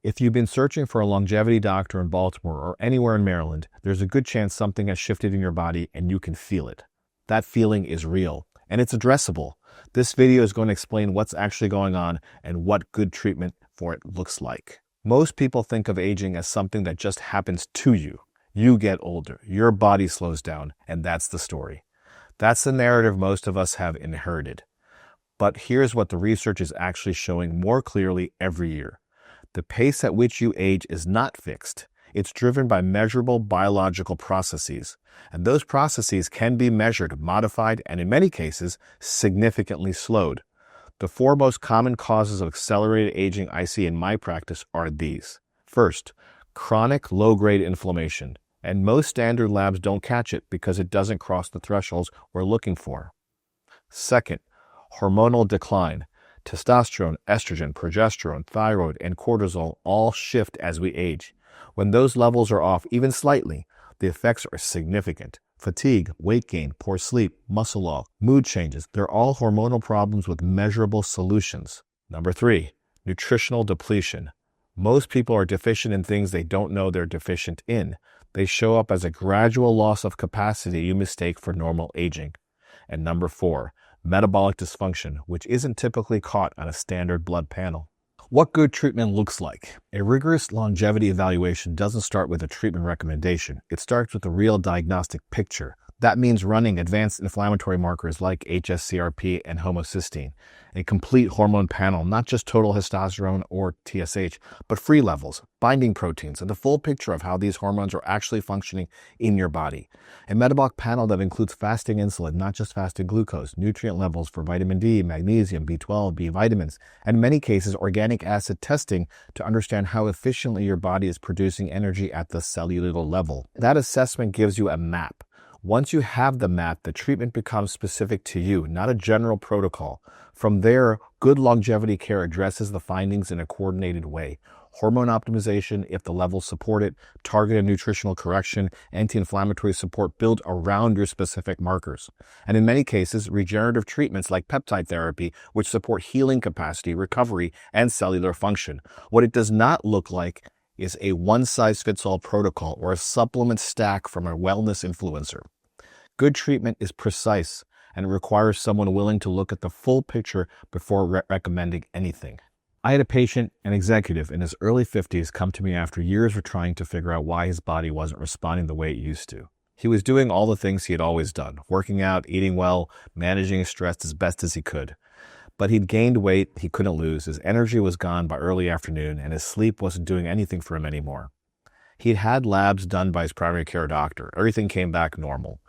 If you've been searching for a longevity doctor in Baltimore or anywhere in Maryland, there's a good chance something has shifted in your body and you can feel it. That feeling is real, and it's addressable. This video is going to explain what's actually going on and what good treatment for it looks like. Most people think of aging as something that just happens to you. You get older, your body slows down, and that's the story. That's the narrative most of us have inherited. But here's what the research is actually showing more clearly every year. The pace at which you age is not fixed. It's driven by measurable biological processes, and those processes can be measured, modified, and in many cases, significantly slowed. The four most common causes of accelerated aging I see in my practice are these. First, chronic low-grade inflammation, and most standard labs don't catch it because it doesn't cross the thresholds we're looking for. Second, hormonal decline. Testosterone, estrogen, progesterone, thyroid, and cortisol all shift as we age. When those levels are off even slightly, the effects are significant. Fatigue, weight gain, poor sleep, muscle loss, mood changes, they're all hormonal problems with measurable solutions. Number 3, nutritional depletion. Most people are deficient in things they don't know they're deficient in. They show up as a gradual loss of capacity you mistake for normal aging. And number 4, metabolic dysfunction, which isn't typically caught on a standard blood panel. What good treatment looks like. A rigorous longevity evaluation doesn't start with a treatment recommendation. It starts with a real diagnostic picture. That means running advanced inflammatory markers like hsCRP and homocysteine, a complete hormone panel, not just total testosterone or TSH, but free levels, binding proteins, and the full picture of how these hormones are actually functioning in your body. A metabolic panel that includes fasting insulin, not just fasted glucose, nutrient levels for vitamin D, magnesium, B12, B vitamins, and in many cases, organic acid testing to understand how efficiently your body is producing energy at the cellular level. That assessment gives you a map. Once you have the map, the treatment becomes specific to you, not a general protocol. From there, good longevity care addresses the findings in a coordinated way. Hormone optimization, if the levels support it, targeted nutritional correction, anti-inflammatory support built around your specific markers. And in many cases, regenerative treatments like peptide therapy, which support healing capacity, recovery, and cellular function. What it does not look like is a one-size-fits-all protocol or a supplement stack from a wellness influencer. Good treatment is precise and requires someone willing to look at the full picture before recommending anything. I had a patient, an executive in his early 50s, come to me after years of trying to figure out why his body wasn't responding the way it used to. He was doing all the things he had always done, working out, eating well, managing his stress as best as he could. But he'd gained weight he couldn't lose, his energy was gone by early afternoon, and his sleep wasn't doing anything for him anymore. He'd had labs done by his primary care doctor. Everything came back normal.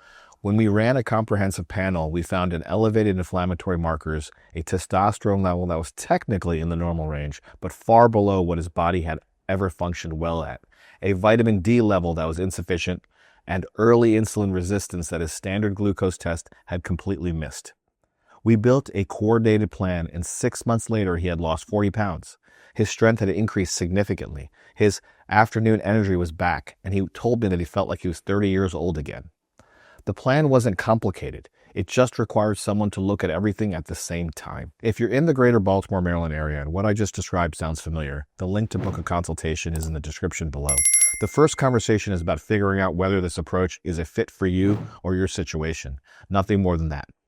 When we ran a comprehensive panel, we found an elevated inflammatory markers, a testosterone level that was technically in the normal range, but far below what his body had ever functioned well at, a vitamin D level that was insufficient, and early insulin resistance that his standard glucose test had completely missed. We built a coordinated plan, and 6 months later, he had lost 40 pounds. His strength had increased significantly. His afternoon energy was back, and he told me that he felt like he was 30 years old again. The plan wasn't complicated. It just required someone to look at everything at the same time. If you're in the greater Baltimore, Maryland area, and what I just described sounds familiar, the link to book a consultation is in the description below. The first conversation is about figuring out whether this approach is a fit for you or your situation. Nothing more than that.